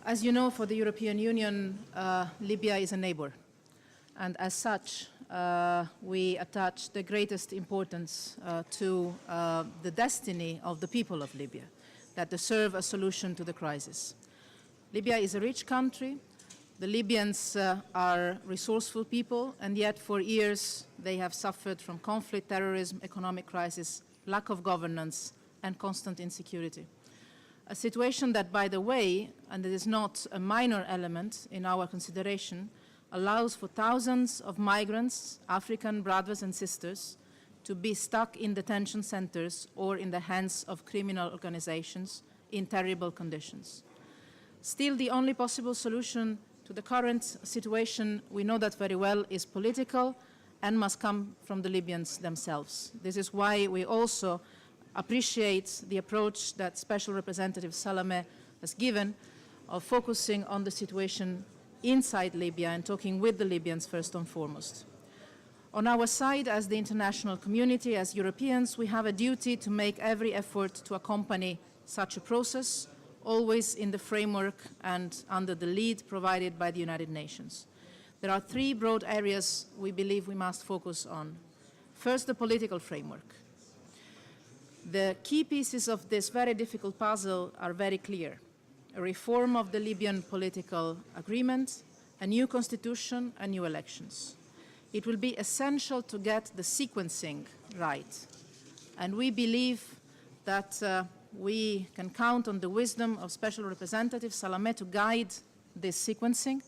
As you know, for the European Union, Libya is a neighbor. And as such, we attach the greatest importance to the destiny of the people of Libya, that deserve a solution to the crisis. Libya is a rich country. The Libyans are resourceful people, and yet for years they have suffered from conflict, terrorism, economic crisis, lack of governance, and constant insecurity. A situation that, by the way, and it is not a minor element in our consideration, allows for thousands of migrants, African brothers and sisters, to be stuck in detention centers or in the hands of criminal organizations in terrible conditions. Still, the only possible solution to the current situation, we know that very well, is political and must come from the Libyans themselves. This is why we also appreciate the approach that Special Representative Salameh has given of focusing on the situation inside Libya and talking with the Libyans first and foremost. On our side, as the international community, as Europeans, we have a duty to make every effort to accompany such a process, always in the framework and under the lead provided by the United Nations. There are three broad areas we believe we must focus on. First, the political framework. The key pieces of this very difficult puzzle are very clear. A reform of the Libyan political agreement, a new constitution, and new elections. It will be essential to get the sequencing right. And we believe that we can count on the wisdom of Special Representative Salameh to guide this sequencing.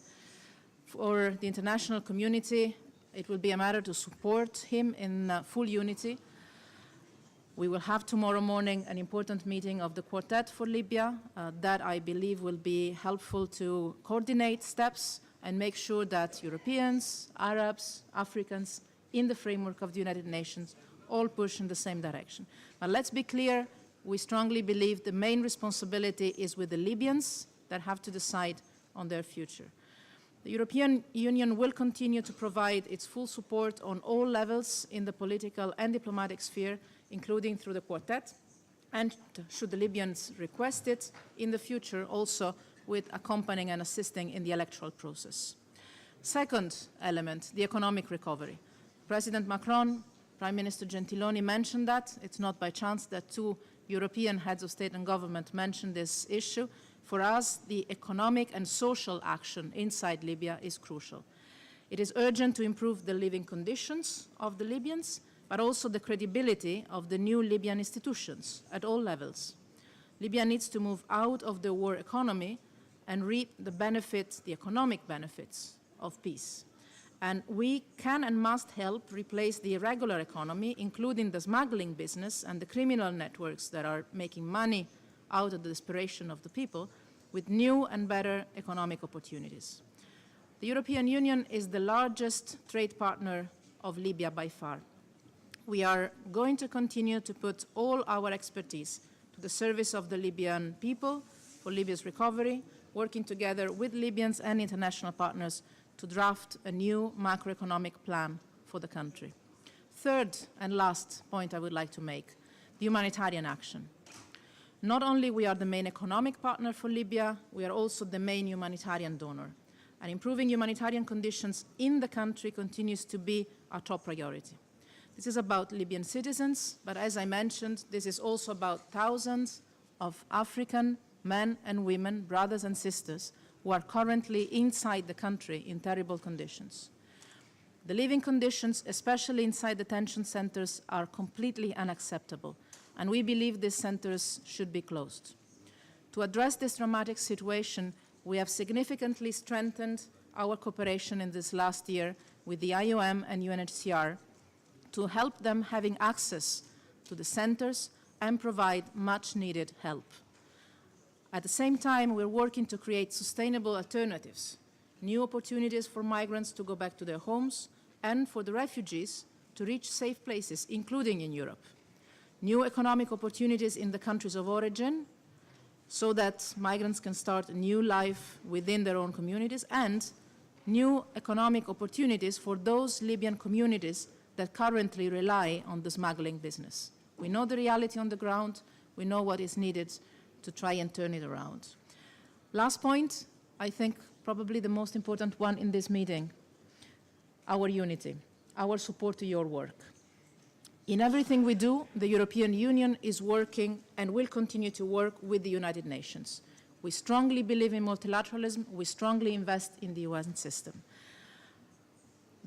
For the international community, it will be a matter to support him in full unity. We will have tomorrow morning an important meeting of the Quartet for Libya that I believe will be helpful to coordinate steps and make sure that Europeans, Arabs, Africans, in the framework of the United Nations, all push in the same direction. But let's be clear, we strongly believe the main responsibility is with the Libyans that have to decide on their future. The European Union will continue to provide its full support on all levels in the political and diplomatic sphere, including through the Quartet, and should the Libyans request it, in the future also with accompanying and assisting in the electoral process. Second element, the economic recovery. President Macron, Prime Minister Gentiloni mentioned that. It's not by chance that two European heads of state and government mentioned this issue. For us, the economic and social action inside Libya is crucial. It is urgent to improve the living conditions of the Libyans, but also the credibility of the new Libyan institutions at all levels. Libya needs to move out of the war economy and reap the benefits, the economic benefits of peace. And we can and must help replace the irregular economy, including the smuggling business and the criminal networks that are making money out of the desperation of the people, with new and better economic opportunities. The European Union is the largest trade partner of Libya by far. We are going to continue to put all our expertise to the service of the Libyan people for Libya's recovery, working together with Libyans and international partners to draft a new macroeconomic plan for the country. Third and last point I would like to make, the humanitarian action. Not only we are the main economic partner for Libya, we are also the main humanitarian donor. And improving humanitarian conditions in the country continues to be our top priority. This is about Libyan citizens, but as I mentioned, this is also about thousands of African men and women, brothers and sisters, who are currently inside the country in terrible conditions. The living conditions, especially inside detention centers, are completely unacceptable, and we believe these centers should be closed. To address this dramatic situation, we have significantly strengthened our cooperation in this last year with the IOM and UNHCR to help them having access to the centers and provide much needed help. At the same time, we're working to create sustainable alternatives, new opportunities for migrants to go back to their homes and for the refugees to reach safe places, including in Europe. New economic opportunities in the countries of origin so that migrants can start a new life within their own communities, and new economic opportunities for those Libyan communities that currently rely on the smuggling business. We know the reality on the ground. We know what is needed to try and turn it around. Last point, I think probably the most important one in this meeting, our unity, our support to your work. In everything we do, the European Union is working and will continue to work with the United Nations. We strongly believe in multilateralism. We strongly invest in the UN system.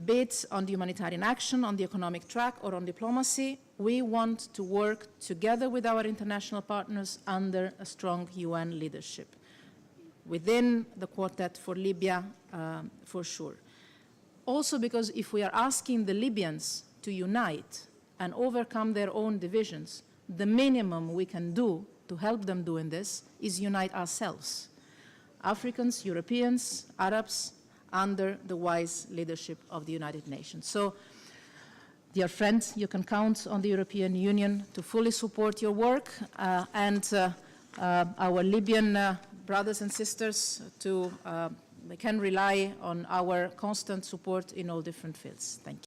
Be it on the humanitarian action, on the economic track, or on diplomacy, we want to work together with our international partners under a strong UN leadership. Within the Quartet for Libya, for sure. Also because if we are asking the Libyans to unite and overcome their own divisions, the minimum we can do to help them doing this is unite ourselves. Africans, Europeans, Arabs, under the wise leadership of the United Nations. So, dear friends, you can count on the European Union to fully support your work and our Libyan brothers and sisters they can rely on our constant support in all different fields. Thank you.